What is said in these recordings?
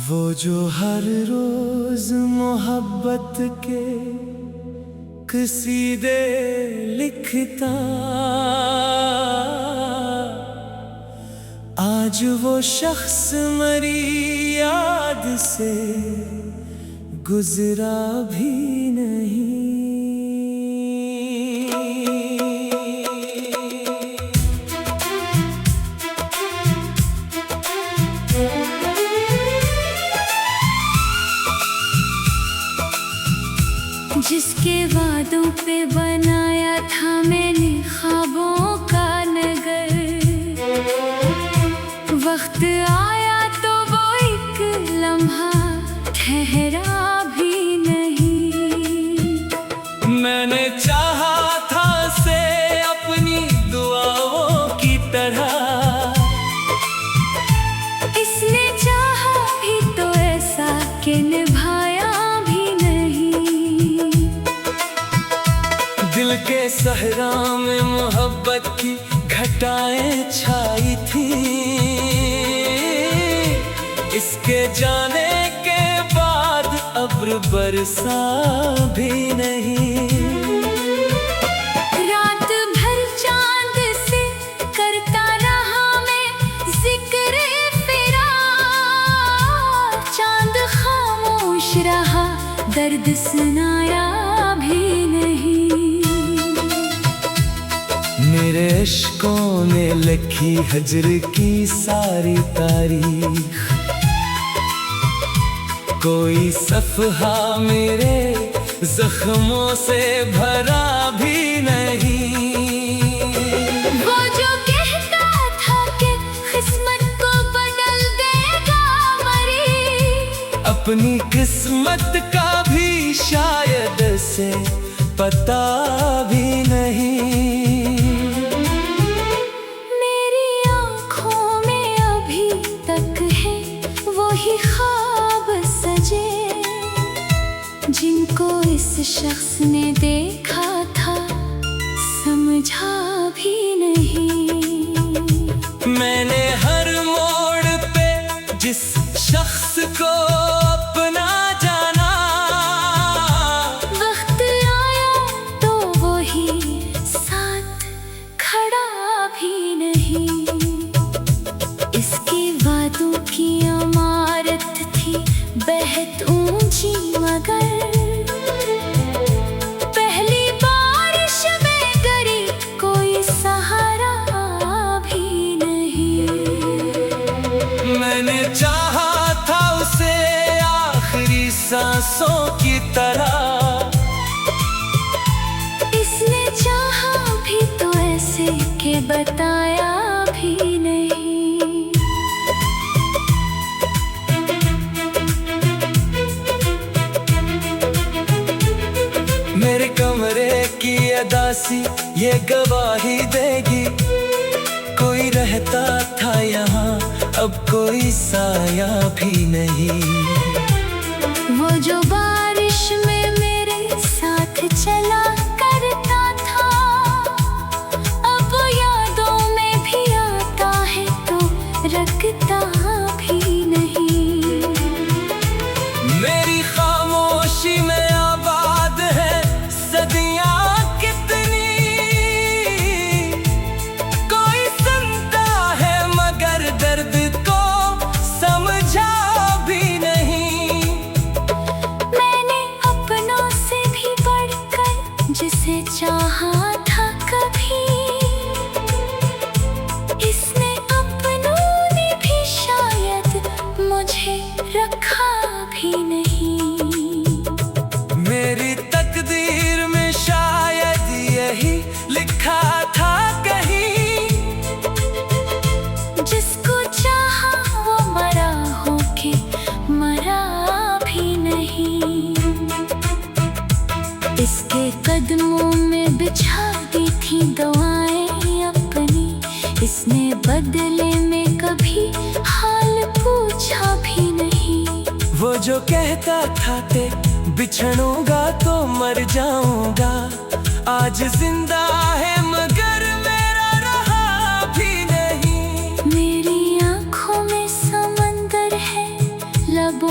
वो जो हर रोज मोहब्बत के कसीदे लिखता, आज वो शख्स मरी याद से गुजरा भी नहीं। जिसके वादों पे बनाया था मैंने ख्वाबों का नगर, वक्त आया तो वो एक लम्हा ठहरा भी नहीं। मैंने चाहा था से अपनी दुआओं की तरह, इसने चाहा भी तो ऐसा कि निभाया भी नहीं। दिल के सहरा में मोहब्बत की घटाएं छाई थी, इसके जाने के बाद अब्र बरसा भी नहीं। रात भर चांद से करता रहा मैं जिक्र फिराक, चांद खामोश रहा दर्द सुनाया भी नहीं। मेरे इश्कों ने लिखी हजर की सारी तारीख, कोई सफ़हा मेरे जख्मों से भरा भी नहीं। वो जो कहता था कि किस्मत को बदल देगा मरी, अपनी किस्मत का भी शायद से पता भी नहीं। मेरी आँखों में अभी तक है वही ख्वाब सजे, जिनको इस शख्स ने देखा था समझा भी नहीं। मैंने हर मोड़ पे जिस शख्स को अपना जाना, वक्त आया तो वही साथ खड़ा भी नहीं। इसके वादों की इमारत थी बेहद ऊंची, मगर पहली बारिश में गिरी कोई सहारा भी नहीं। मैंने चाहा था उसे आखिरी सांसों की तरह, इसने चाहा भी तो ऐसे के बताया भी नहीं। मेरे कमरे की अदासी ये गवाही देगी, कोई रहता था यहाँ अब कोई साया भी नहीं। वो जो बारिश में मेरे साथ चला करता था, अब यादों में भी आता है तो रखता भी नहीं। मेरी खामोशी में आबाद है सदियाँ कितनी, कोई सुनता है मगर दर्द को समझा भी नहीं। मैंने अपनों से भी बढ़कर जिसे चाहा था कभी, इसने अपनों ने भी शायद मुझे रखा भी नहीं। मेरी तकदीर में शायद यही लिखा था कहीं, जिसको चाहा वो मरा हो के मरा भी नहीं। इसके कदमों में बिछा दी थी दुआएं अपनी, इसने बदले में कभी हाल पूछा भी नहीं। वो जो कहता था ते बिछड़ूंगा तो मर जाऊंगा, आज जिंदा है मगर मेरा रहा भी नहीं। मेरी आँखों में समंदर है, लबों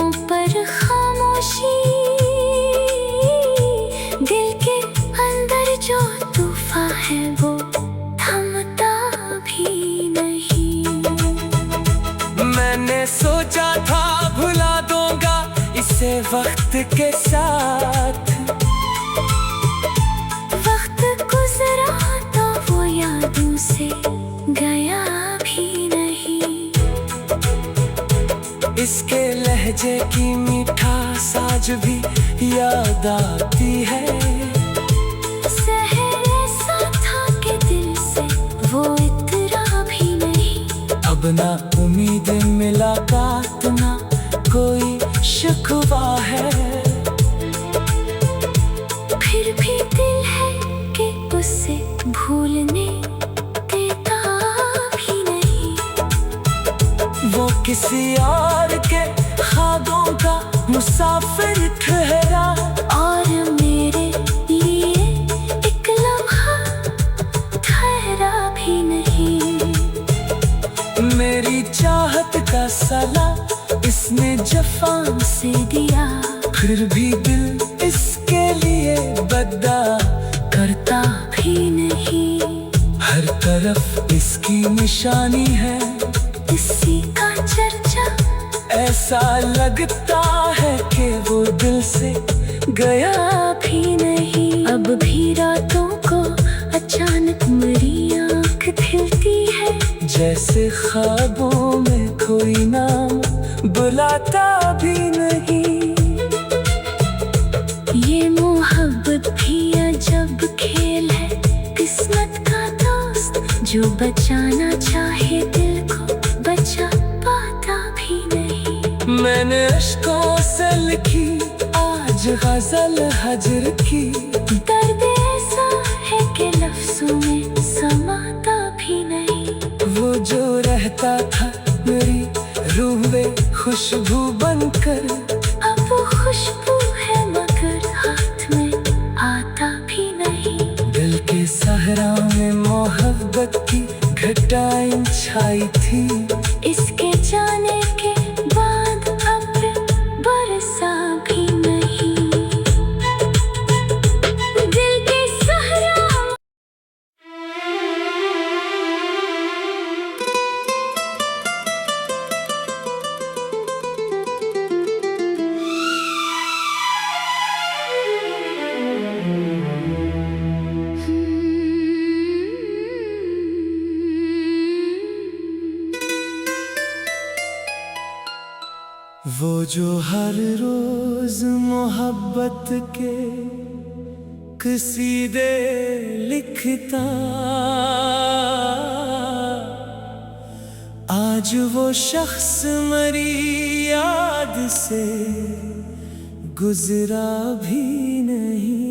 वक्त के साथ वक्त गुजरा तो वो यादों से गया भी नहीं। इसके लहजे की मीठास आज भी याद आती है। शहर ऐसा था कि दिल से वो इतरा भी नहीं। अब ना उम्मीद मुलाकात ना कोई शिकवा है। फिर भी दिल है कि उसे भूलने देता भी नहीं। वो किसी और के ख्वाबों का मुसाफिर ठहरा और मेरे लिए एक लम्हा ठहरा भी नहीं। मेरी चाहत का सला इसने जफान से दिया। फिर भी दिल इसके लिए बद्दा करता भी नहीं। हर तरफ इसकी निशानी है। इसी का चर्चा ऐसा लगता है कि वो दिल से गया भी नहीं। अब भी रातों को अचानक मेरी आँख खिलती है। जैसे ख्वाबों में कोई नाम बुलाता भी नहीं। ये मोहब्बत भी अजब खेल है। किस्मत का दोस्त जो बचाना चाहे दिल को बचा पाता भी नहीं। मैंने अश्कों से लिखी आज गजल हजर की। दर्द ऐसा है कि लफ्जों में समाता भी नहीं। वो जो रहता था मेरी रूह में खुशबू बनकर। अब वो खुशबू है मगर हाथ में आता भी नहीं। दिल के सहरा में मोहब्बत की घटाएं छाई थी। इसके जाने के बाद अब बरसा भी नहीं। दिल के सहरा वो जो हर रोज मोहब्बत के कसीदे लिखता। आज वो शख्स मरी याद से गुजरा भी नहीं।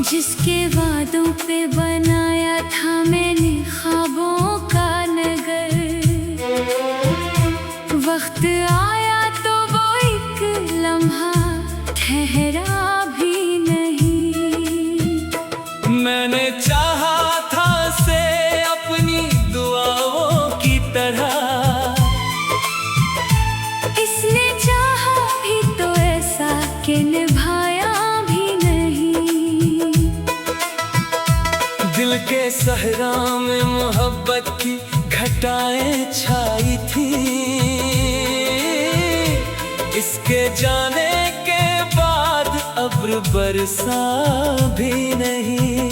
जिसके वादों पे बनाया था मैंने ख्वाबों का नगर। वक्त आया तो वो एक लम्हा ठहरा भी नहीं। मैंने चाहा था से अपनी दुआओं की तरह। इसने चाहा भी तो ऐसा कि निभाया भी नहीं। दिल के सहरा में मोहब्बत की घटाएं छाई थी। इसके जाने के बाद अब्र बरसा भी नहीं।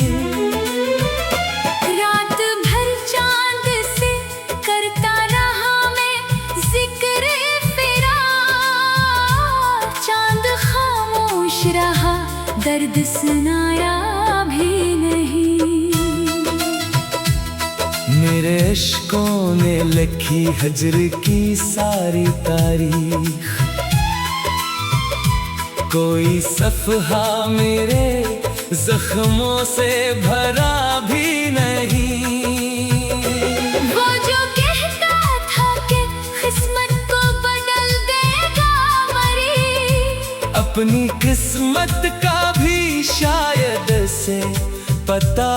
रात भर चांद से करता रहा मैं जिक्र फिरा। चांद खामोश रहा दर्द सुनाया भी नहीं। मेरे इश्कों ने लिखी हजर की सारी तारीख। कोई सफ़हा मेरे जख्मों से भरा भी नहीं। वो जो कहता था कि किस्मत को बदल देगा मरी। अपनी किस्मत का भी शायद से पता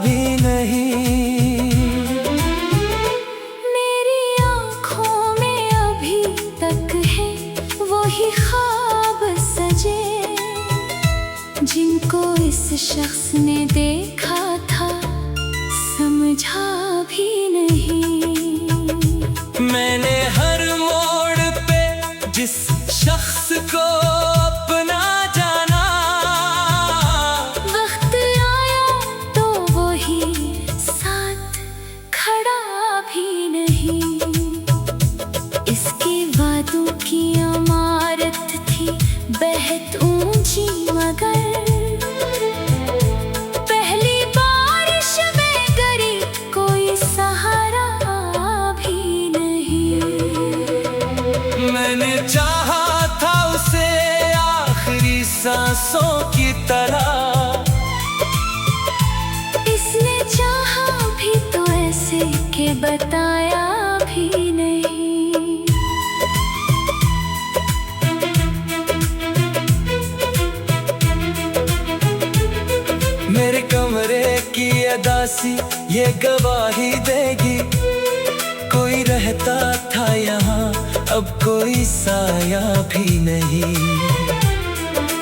भी नहीं। मेरी आँखों में अभी तक है वही ख्वाब सजे। समझा भी नहीं। मैंने हर मोड़ पे जिस शख्स को अपना जाना, वक्त आया तो वही साथ खड़ा भी नहीं। इसके वादों की इमारत थी बेहद ऊंची, मगर पहली बारिश में गिरी कोई सहारा भी नहीं। मैंने चाहा था उसे आखिरी सांसों की तरह, इसने चाहा भी तो ऐसे के बताया भी नहीं। मेरे कमरे की अदासी ये गवाही देगी, कोई रहता था यहाँ अब कोई साया भी नहीं।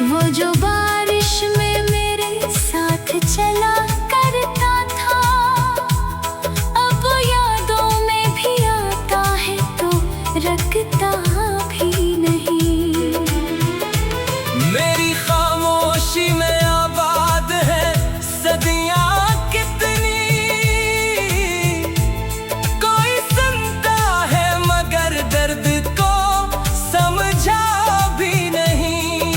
वो जो बारिश में मेरे साथ चला करता था, अब वो यादों में भी आता है तो रखता भी नहीं। मेरी खामोशी में आबाद है सदियाँ कितनी, कोई सुनता है मगर दर्द को समझा भी नहीं।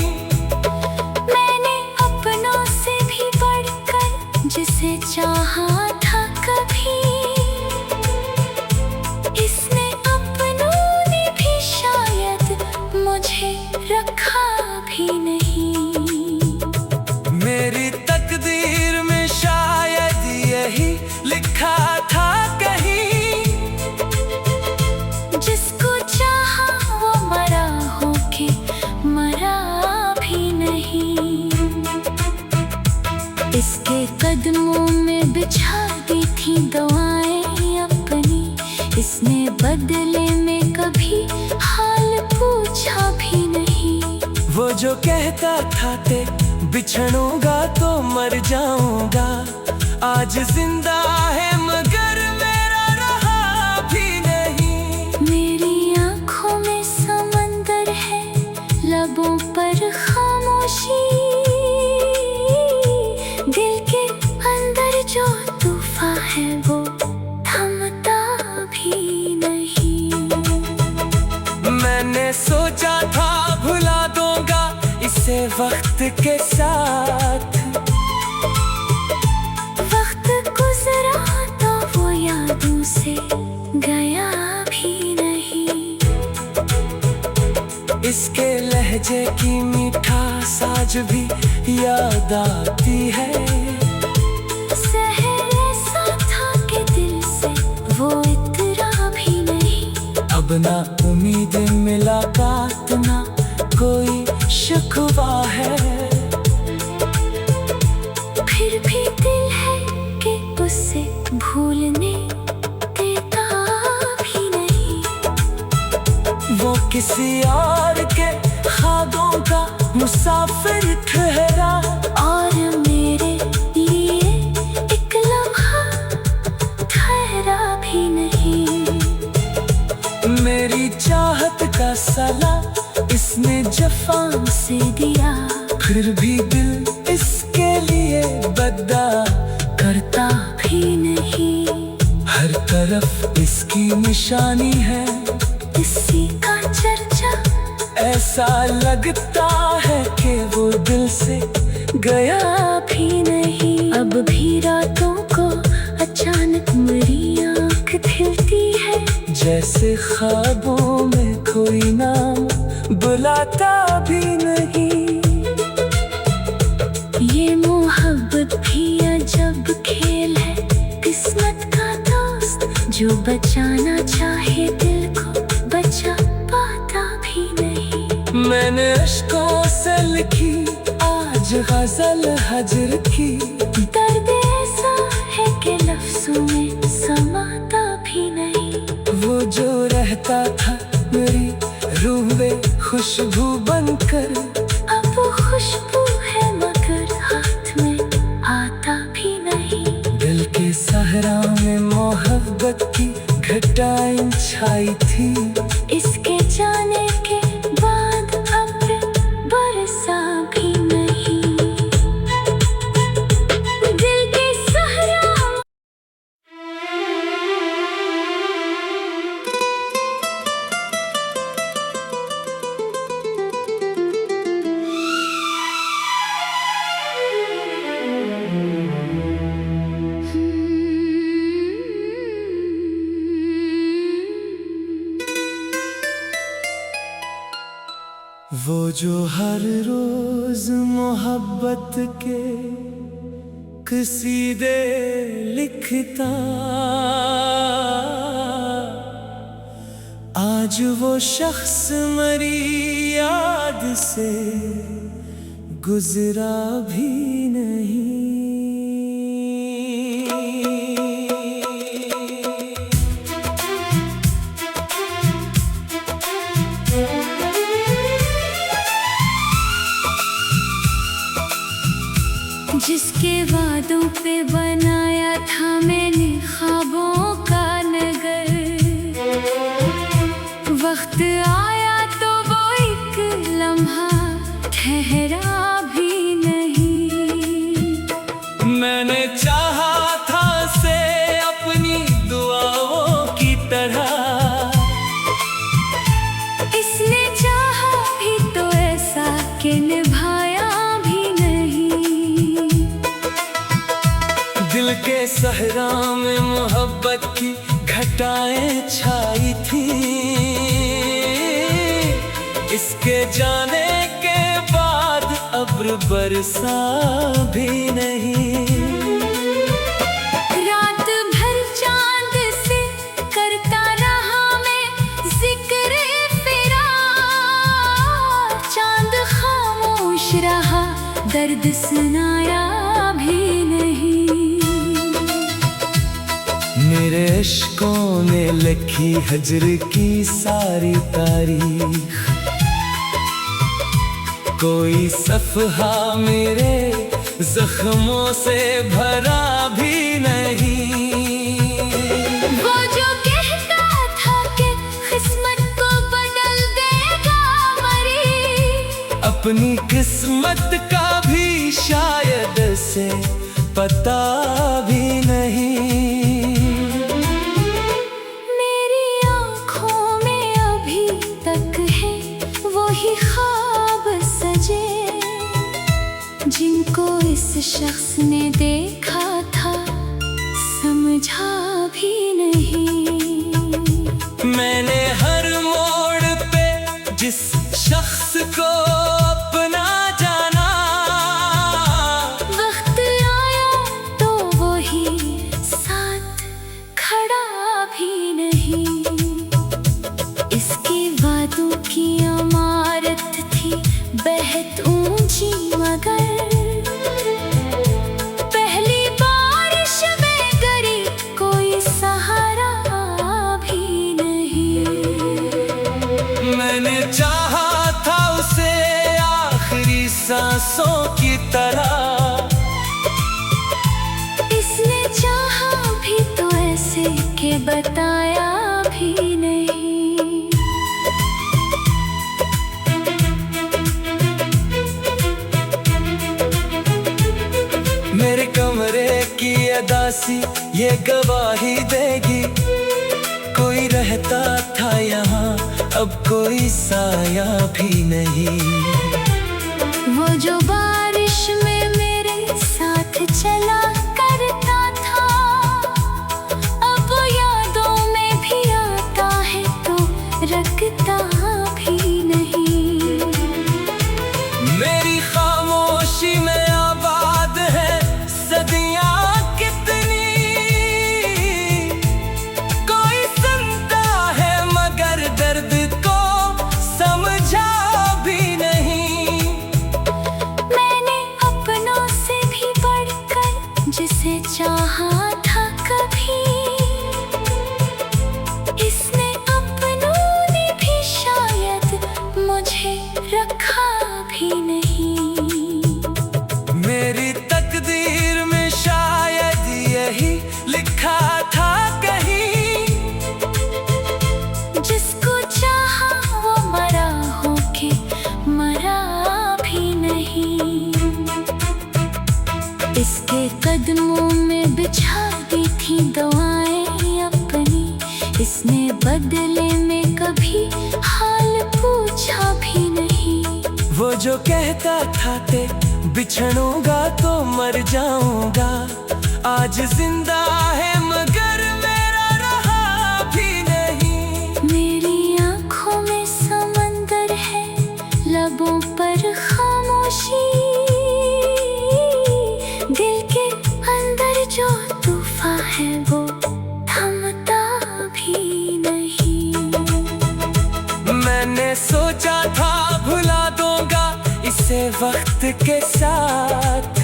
मैंने अपनों से भी बढ़कर जिसे चाहा था कभी, इसने अपनों ने भी शायद मुझे रखा भी नहीं। मेरी तकदीर में शायद यही लिखा था कहीं, जिसको चाहा वो मरा हो के मरा भी नहीं। इसके कदमों में बिछा दी थी दुआएं अपनी, इसने बदले में कभी हाल पूछा भी नहीं। वो जो कहता था ते बिछड़ूंगा तो मर जाऊंगा, आज जिंदा है मगर मेरा रहा भी नहीं। मेरी आँखों में समंदर है, लबों पर खामोशी, दिल के अंदर जो तूफान है वो थमता भी नहीं। मैंने सोचा था भुला दूंगा इसे वक्त के साथ, वक्त गुजरा तो वो यादों से गया भी नहीं। इसके लहजे की मिठास आज भी याद आती है। शहर ऐसा था कि दिल से वो इतरा भी नहीं। अब ना उम्मीद मुलाकात ना कोई शिकवा है, फिर भी दिल है कि उसे भूलने देता भी नहीं। वो किसी और के ख्वाबों का मुसाफिर ठहरा, और मेरे लिए एक लम्हा ठहरा भी नहीं। मेरी चाहत का सला इसने जफान से दिया, फिर भी दिल इसके लिए बद्दा करता भी नहीं। हर तरफ इसकी निशानी है, इसी का चर्चा ऐसा लगता है कि वो दिल से गया भी नहीं। अब भी रातों को अचानक मेरी आँख खिलती है, जैसे ख्वाबों में कोई नाम बुलाता भी नहीं। ये मोहब्बत भी अजब खेल है, किस्मत का दोस्त जो बचाना चाहे दिल को बचा पाता भी नहीं। मैंने अश्कों से लिखी आज गजल हजर की, दर्द ऐसा है कि लफ्जों में समाता भी नहीं। वो जो रहता था मेरी रूह में खुशबू बनकर, अब वो खुशबू है मगर हाथ में आता भी नहीं। दिल के सहरा में मोहब्बत की घटाएं छाई थी। इसके जाने के बाद अब्र बरसा भी नहीं। दिल के सहरा वो जो हर रोज मोहब्बत के कसीदे लिखता, आज वो शख्स मरी याद से गुजरा भी नहीं। जिसके वादों पे बनाया था मैंने ख्वाबों का नगर, वक्त आया तो वो एक लम्हा ठहरा भी नहीं। मैंने चाहा था से अपनी दुआओं की तरह, इसने चाहा भी तो ऐसा कि निभाया भी नहीं। दिल के सहरा में मोहब्बत की घटाएं छाई थी। इसके जाने के बाद अब्र बरसा भी नहीं। रात भर चांद से करता रहा मैं जिक्र फिरा, चांद खामोश रहा दर्द सुनाया भी नहीं। मेरे इश्कों ने लिखी हजर की सारी तारीख, कोई सफ़हा मेरे जख्मों से भरा भी नहीं। वो जो कहता था कि किस्मत को बदल देगा मरी, अपनी किस्मत का भी शायद से पता भी नहीं। मेरी आँखों में अभी तक है वही ख्वाब सजे, जिनको इस शख्स ने देखा था समझा भी नहीं। मैंने हर मोड़ पे जिस शख्स को अपना जाना, वक्त आया तो वही साथ खड़ा भी नहीं। इसकी वादों की इमारत थी बेहद ऊंची, मगर पहली बारिश में गिरी कोई सहारा भी नहीं। मैंने चाहा था उसे आखिरी सांसों की तरह, इसने चाहा भी तो ऐसे के बताया भी नहीं। मेरे कमरे की अदासी ये गवाही देगी, कोई रहता था यहाँ अब कोई साया भी नहीं। वो जो बारिश में मेरे साथ चला करता था, अब यादों में भी आता है तो रखता भी नहीं। मेरी खामोशी में आबाद है सदियां कितनी, कोई सुनता है मगर दर्द को समझा भी नहीं। इसने बदले में कभी हाल पूछा भी नहीं। वो जो कहता था ते बिछड़ूंगा तो मर जाऊंगा, आज जिंदा है मगर मेरा रहा भी नहीं। मेरी आंखों में समंदर है, लबों पर खामोशी, दिल के अंदर जो तूफान है वो थमता भी नहीं। मैंने सोचा था भुला दूंगा इसे वक्त के साथ,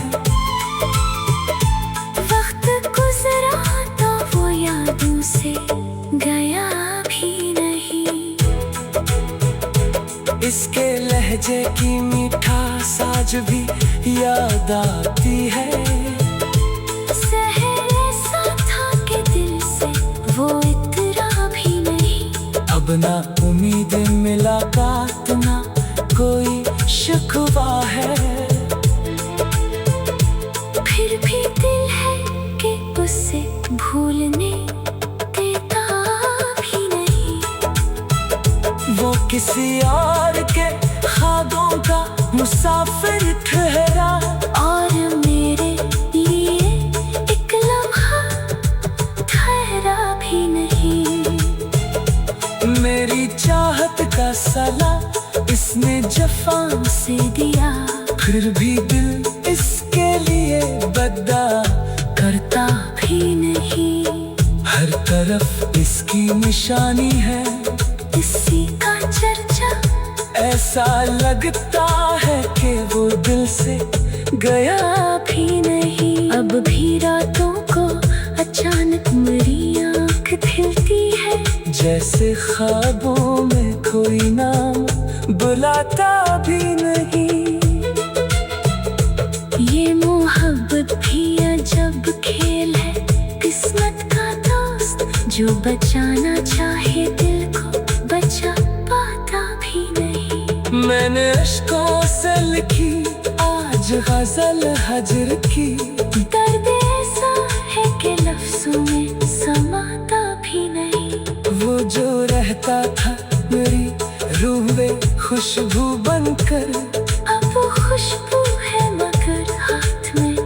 वक्त गुजरा तो वो यादों से गया भी नहीं। इसके लहजे की मिठास आज भी याद आती है। शहर ऐसा था कि दिल से वो इतरा भी नहीं। अब ना उम्मीद मुलाकात ना कोई शिकवा है, फिर भी दिल है कि उसे भूलने देता भी नहीं। वो किसी और के ख्वाबों का मुसाफिर ठहरा, और मेरे लिए एक लम्हा ठहरा भी नहीं। मेरी चाहत का सला इसने जफा से दिया, फिर भी दिल इसके लिए बद्दा करता भी नहीं। हर तरफ इसकी निशानी है, इसी का चर्चा ऐसा लगता है कि वो दिल से गया भी नहीं। अब भी रातों को अचानक मेरी आँख खिलती है, जैसे ख्वाबों में कोई नाम बुलाता भी नहीं। ये मोहब्बत भी अजब खेल है, किस्मत का दोस्त जो बचाना चाहे दिल को बचा पाता भी नहीं। मैंने अश्कों से लिखी आज गजल हजर की, दर्द ऐसा है कि लफ्जों में समाता भी नहीं। वो जो रहता था मेरी रूह में खुशबू बनकर, अब वो खुशबू है मगर हाथ में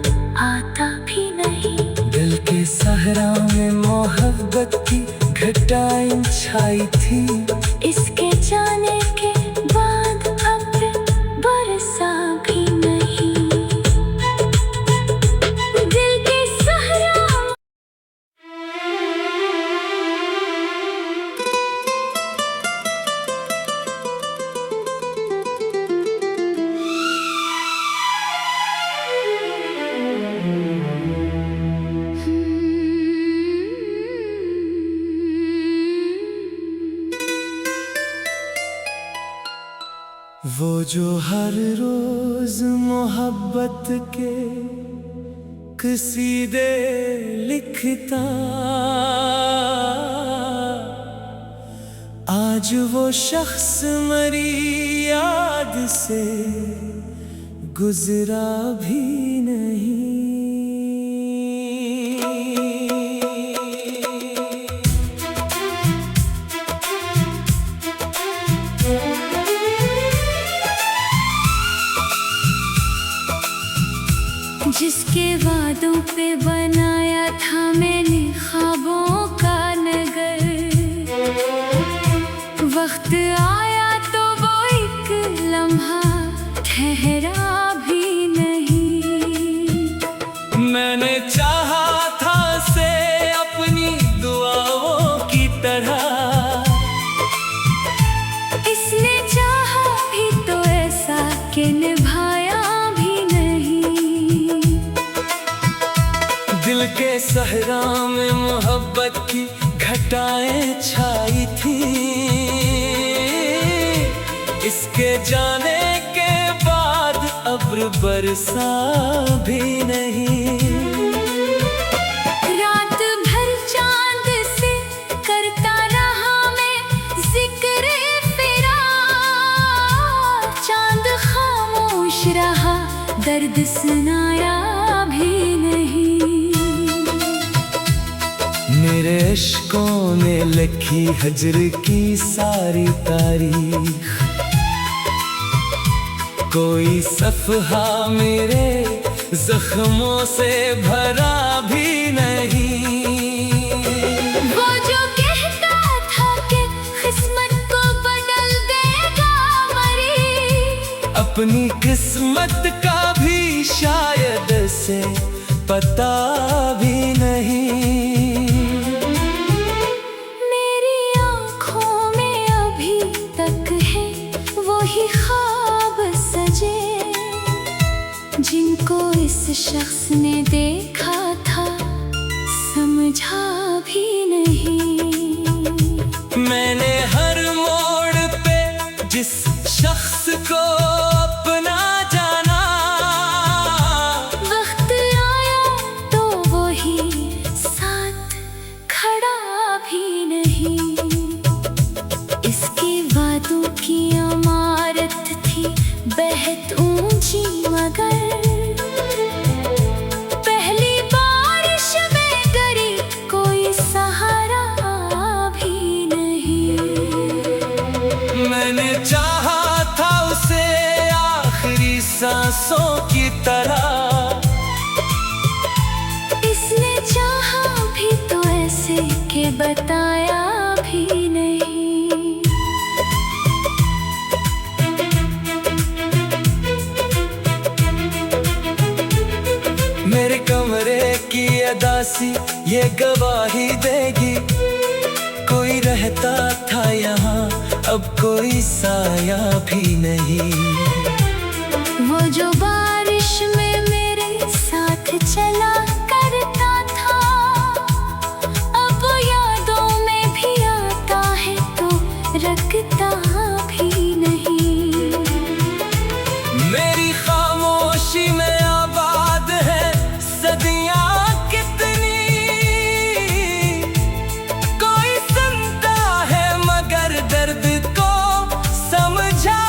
आता भी नहीं। दिल के सहरा में मोहब्बत की घटाएं छाई थी, इसके जाने के बाद अब बरसा भी नहीं। दिल के सहरा वो जो हर रोज मोहब्बत के कसीदे लिखता, आज वो शख्स मरी याद से गुजरा भी नहीं। जिसके वादों पे बनाया था मैंने ख्वाबों का नगर, वक्त आया तो वो एक लम्हा ठहरा भी नहीं। मैंने चाहा था से अपनी दुआओं की तरह, इसने चाहा भी तो ऐसा कि निभाया भी नहीं। दिल के सहरा में मोहब्बत की घटाएं छाई थी, इसके जाने के बाद अब्र बरसा भी नहीं। रात भर चांद से करता रहा मैं जिक्र फिरा, चांद खामोश रहा दर्द सुनाया भी नहीं। मेरे अश्कों ने लिखी हजर की सारी तारीख। कोई सफ़हा मेरे जख्मों से भरा भी नहीं। वो जो कहता था कि किस्मत को बदल देगा मरी, अपनी किस्मत का भी शायद से पता भी नहीं। मेरी आँखों में अभी तक है वही ख्वाब सजे, जिनको इस शख्स ने देखा था समझा भी नहीं। मैंने हर मोड़ पे जिस शख्स को अपना जाना, वक्त आया तो वही साथ खड़ा भी नहीं। इसके वादों की इमारत थी बेहद ऊंची, मगर पहली बारिश में गिरी कोई सहारा भी नहीं। मैंने चाहा था उसे आखिरी सांसों की तरह, इसने चाहा भी तो ऐसे के बताया भी नहीं। मेरे कमरे की अदासी ये गवाही देगी, कोई रहता था यहाँ अब कोई साया भी नहीं। वो जो बारिश में मेरे साथ चला करता था, अब वो यादों में भी आता है तो रखता भी नहीं। मेरी खामोशी में आबाद है सदियाँ कितनी, कोई सुनता है मगर दर्द को समझा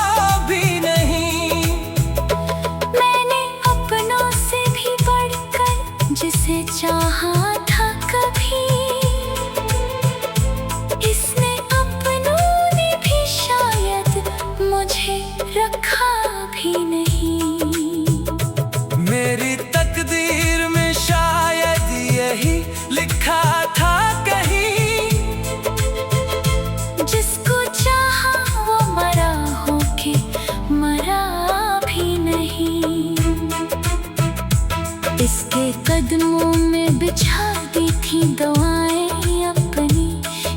भी नहीं। मैंने अपनों से भी बढ़कर जिसे चाहा था कभी, इसने अपनों ने भी शायद मुझे रखा भी नहीं। मेरी तकदीर में शायद यही लिखा था कहीं, जिसको चाहा वो मरा हो के मरा भी नहीं। इसके कदमों में बिछा दी थी दुआएं अपनी,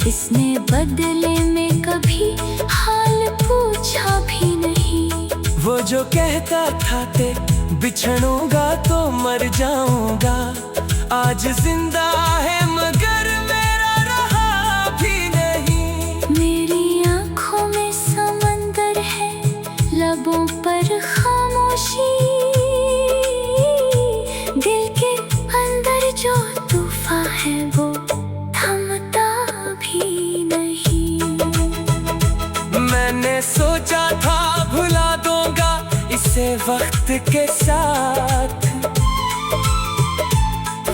इसने बदले में कभी हाल पूछा भी नहीं। वो जो कहता था ते बिछड़ूंगा तो मर जाऊंगा, आज जिंदा है मगर मेरा रहा भी नहीं। मेरी आँखों में समंदर है, लबों पर खामोशी, दिल के अंदर जो तूफान है वो थमता भी नहीं। मैंने सोचा था भुला दूंगा इसे वक्त के साथ,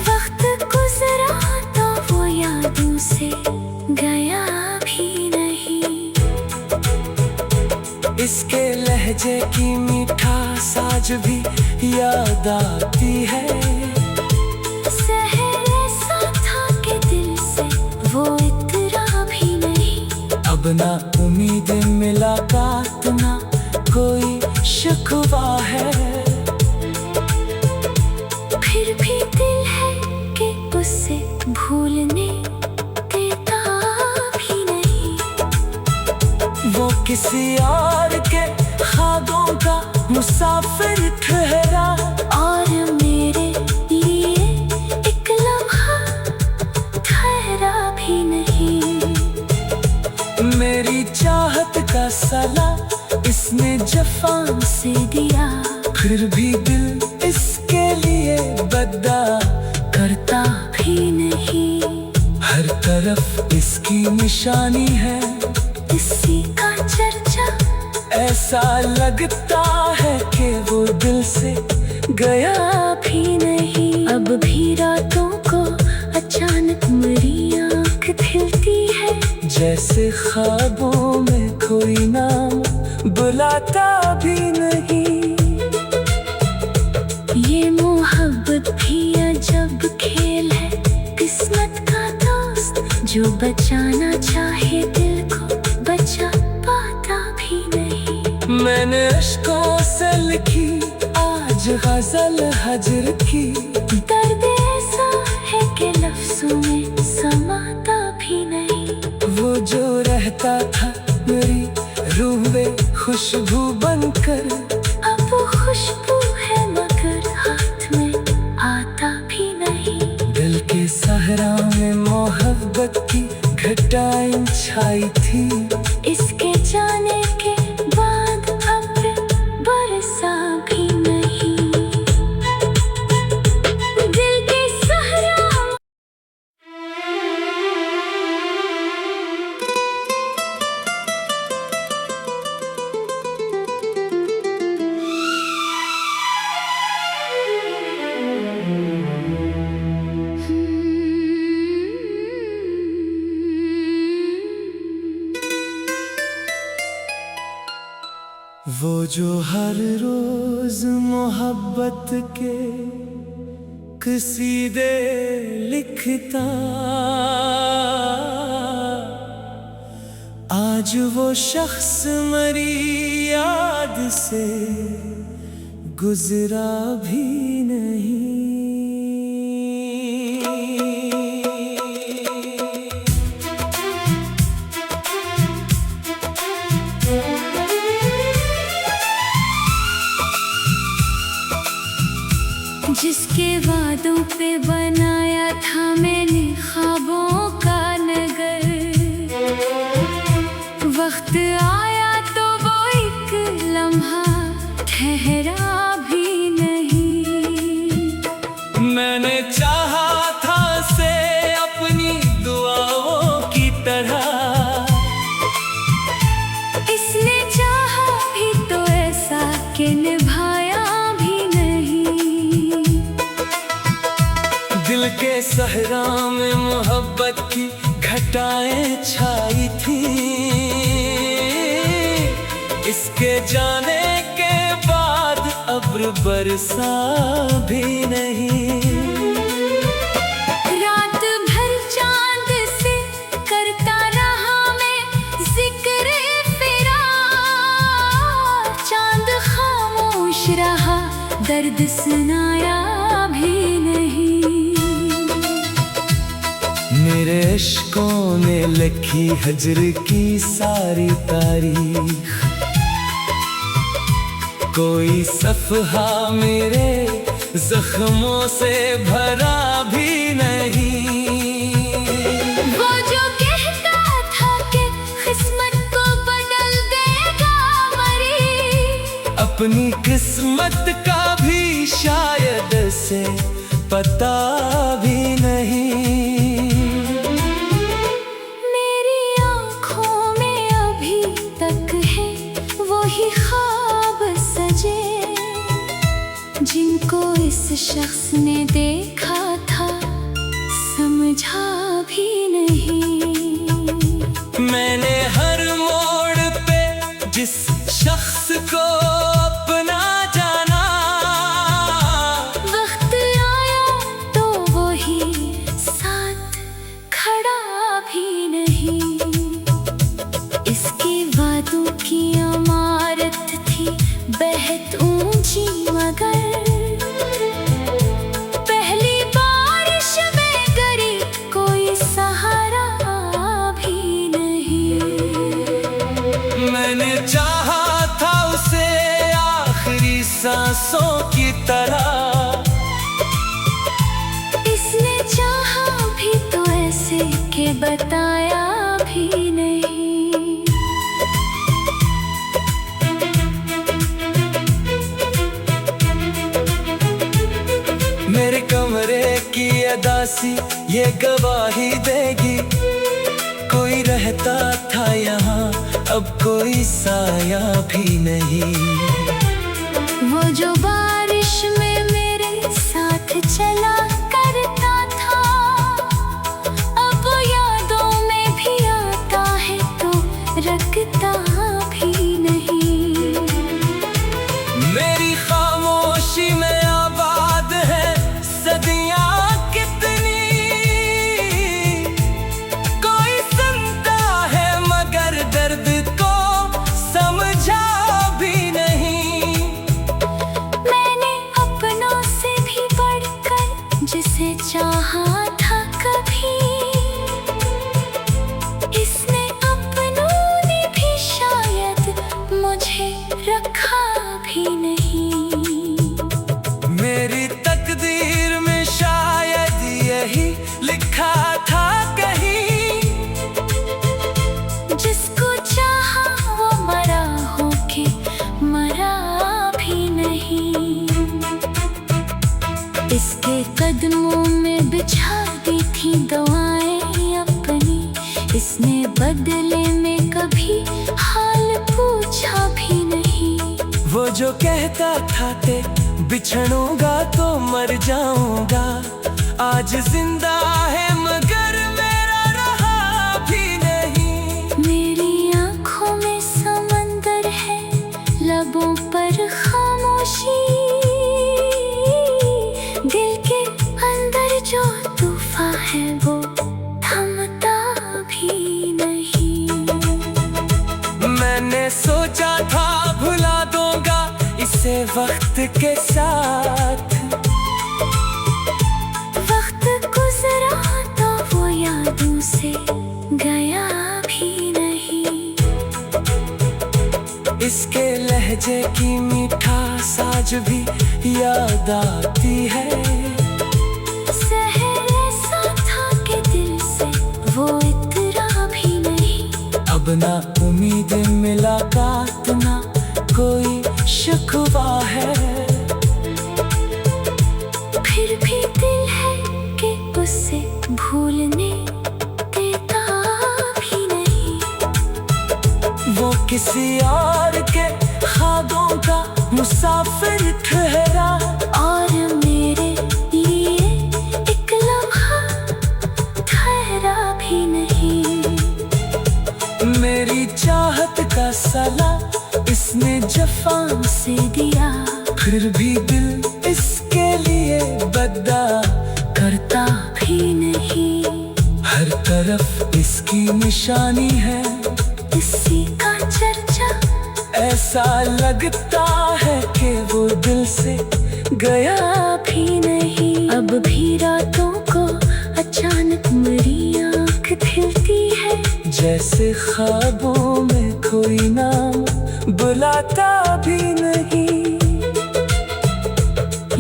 वक्त गुजरा तो वो यादों से गया भी नहीं। इसके लहजे की मिठास आज भी याद आती है। शहर ऐसा था कि दिल से वो इतरा भी नहीं। अब ना उम्मीद मुलाकात ना कोई शिकवा है, फिर भी दिल है कि उसे भूलने देता भी नहीं। वो किसी और के ख्वाबों का मुसाफिर ठहरा, और मेरे लिए एक लम्हा ठहरा भी नहीं। मेरी चाहत का सला इसने जफान से दिया, फिर भी दिल इसके लिए बद्दा करता भी नहीं। हर तरफ इसकी निशानी है, इसी का चर्चा ऐसा लगता है कि वो दिल से गया भी नहीं। अब भी रातों को अचानक मेरी आँख खिलती है। जैसे ख्वाबों में कोई नाम बुलाता भी नहीं। ये मोहब्बत भी अजब खेल है, किस्मत का दोस्त जो बचाना चाहे दिल को बचा पाता भी नहीं। मैंने अश्कों से लिखी आज गजल हजर की। दर्द ऐसा है कि लफ्जों में समाता भी नहीं। वो जो रहता था मेरी रूह में खुशबू बनकर, अब वो खुशबू है मगर हाथ में आता भी नहीं। दिल के सहरा में मोहब्बत की घटाएं छाई थी। इसके जाने के बाद अब बरसा भी नहीं। दिल के सहरा वो जो हर रोज मोहब्बत के कसीदे लिखता, आज वो शख्स मरी याद से गुजरा भी नहीं। जिसके वादों पे बनाया था मैंने ख्वाबों का नगर, वक्त आया तो वो एक लम्हा ठहरा भी नहीं। मैंने चाहा था से अपनी दुआओं की तरह, इसने चाहा भी तो ऐसा कि निभाया भी नहीं। दिल के सहरा में मोहब्बत की घटाएं छाई थी। इसके जाने के बाद अब्र बरसा भी नहीं। रात भर चांद से करता रहा मैं जिक्र फिरार, चांद खामोश रहा दर्द सुनाया भी नहीं। मेरे इश्कों ने लिखी हजर की सारी तारीख, कोई सफ़हा मेरे जख्मों से भरा भी नहीं। वो जो कहता था कि किस्मत को बदल देगा मरी, अपनी किस्मत का भी शायद से पता भी नहीं। मेरी आँखों में अभी तक है वही ख्वाब सजे, जिनको इस शख्स ने देखा था समझा भी नहीं। मैंने हर मोड़ पे जिस शख्स को अपना जाना, वक्त आया तो वही साथ खड़ा भी नहीं। इसके वादों की इमारत थी बेहद ऊंची मगर, पहली बारिश में गिरी कोई सहारा भी नहीं। मैंने चाहा था उसे आखिरी सांसों की तरह, इसने चाहा भी तो ऐसे के बताया भी नहीं। मेरे कमरे की अदासी ये गवाही देगी, कोई रहता था यहाँ अब कोई साया भी नहीं। वो जो बारिश में मेरे साथ चला करता था, अब यादों इसने बदले में कभी हाल पूछा भी नहीं। वो जो कहता था ते बिछड़ूंगा तो मर जाऊंगा, आज जिंदा है मगर मेरा रहा भी नहीं। मेरी आंखों में समंदर है, लबों पर खामोशी, दिल के अंदर जो तूफान है वो थमता भी नहीं। मैंने सोचा था भुला दूंगा इसे वक्त के साथ, वक्त गुजरा तो वो यादों से गया भी नहीं। इसके लहजे की मिठास आज भी याद आती है। शहर ऐसा था कि दिल से वो इतरा भी नहीं। अब ना उम्मीद मुलाकात ना कोई शिकवा है, फिर भी दिल है कि उसे भूलने देता भी नहीं। वो किसी और के ख्वाबों का मुसाफिर ठहरा, और मेरे लिए एक लम्हा ठहरा भी नहीं। मेरी चाहत का सला इसने जफा से दिया, फिर भी दिल इसके लिए बद्दा करता भी नहीं। हर तरफ इसकी निशानी है, इसी का चर्चा ऐसा लगता है कि वो दिल से गया भी नहीं। अब भी रातों को अचानक मेरी आँख खिलती है, जैसे ख्वाबों में कोई नाम बुलाता भी नहीं।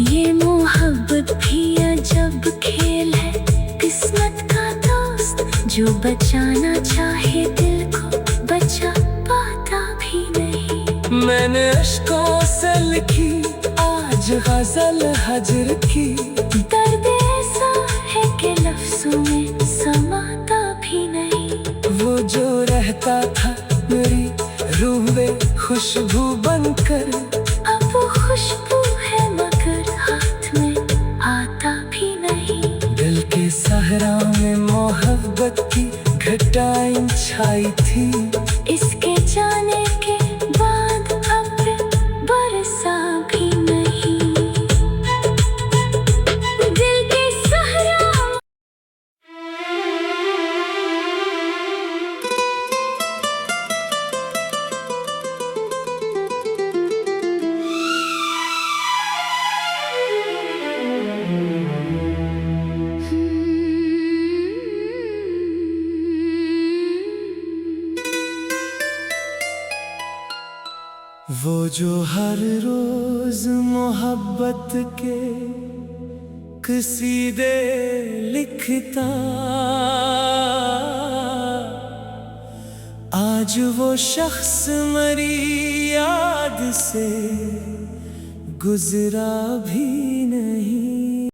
ये मोहब्बत भी अजब खेल है, किस्मत का दोस्त जो बचाना चाहे दिल को बचा पाता भी नहीं। मैंने अश्कों से लिखी आज गजल हजर की, दर्द ऐसा है कि लफ्जों में समाता भी नहीं। वो जो रहता था मेरी रूह में खुशबू बनकर, अब वो खुशबू है मगर हाथ में आता भी नहीं। दिल के सहरा में मोहब्बत की घटाएं छाई थी, इसके जाने के बाद अब बरसा भी नहीं। दिल के सहरा वो जो हर रोज मोहब्बत के कसीदे लिखता, आज वो शख्स मरी याद से गुजरा भी नहीं।